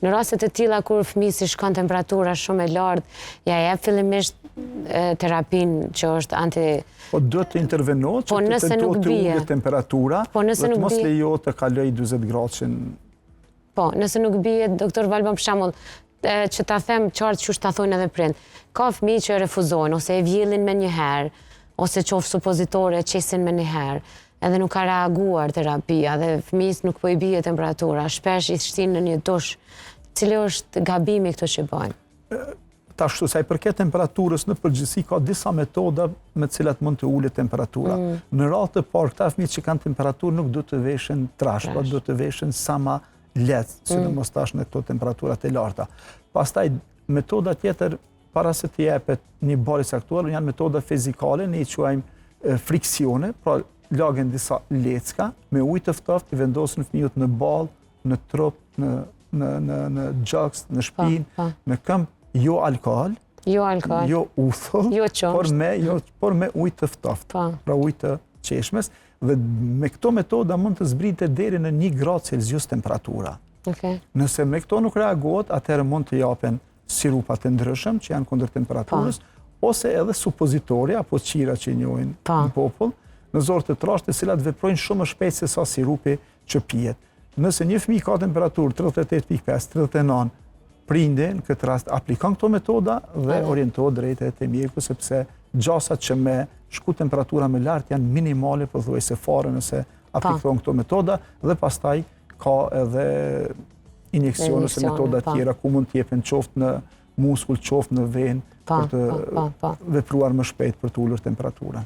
Në rastet e tilla kur fëmijë si shkon temperatura shumë e lartë, ja jep fillimisht terapinë që është anti. Po do të intervenohet që të tentohet të ullet temperatura dhe të mos lejohet të kalojë 40 gradë. Po, nëse nuk bie, doktor Valban, për shembull, që ta them qartë që ta thonë edhe prind. Ka fëmijë që refuzojnë ose e vjellin me një herë, ose qoftë supozitore e qesin me një herë, edhe nuk ka reaguar terapia dhe fëmijës nuk po i bie temperatura, shpesh i shtin në një dush. Cili është gabimi këto që bëjmë? Ashtu sa i përket temperaturës në përgjithësi ka disa metoda me të cilat mund të ulet temperatura. Në radhë të parë këta fëmijë që kanë temperaturë nuk do të veshen trash, por do të veshen sa më lehtë, sidomos tash në këto temperaturat e larta. Pastaj metoda tjetër para se të jepet një balë saktuar janë metoda fizikale, ne i quajmë friksione, pra lagen disa lecka me ujë të ftoftë i vendosin fëmijët në ballë, në trup, në gjoks, në shpinë, në këmbë. Jo alkohol, jo uthull, por me ujë të ftoftë, pra ujë të qeshmes, dhe me këto metoda mund të zbritet deri në 1 gradë Celsius temperatura. Nëse me këto nuk reagohet, atëherë mund të japen sirupat të ndryshëm që janë kundër temperaturës, ose edhe supozitorja apo qira që i njohin në popull, në zorë të trashtë, të cilat veprojnë shumë më shpejt se sa sirupi që pijet. Nëse një fëmijë ka temperaturë 38.5, 39, prindi në këtë rast aplikon këto metoda dhe orientohet drejt te mjeku, sepse gjasat që me shku temperatura më lartë janë minimale pothuajse fare nëse aplikon këto metoda, dhe pastaj ka edhe injeksione ose metoda tjera ku mund të jepen qoftë në muskull, qoftë në venë për të vepruar më shpejt për të ulur temperaturën.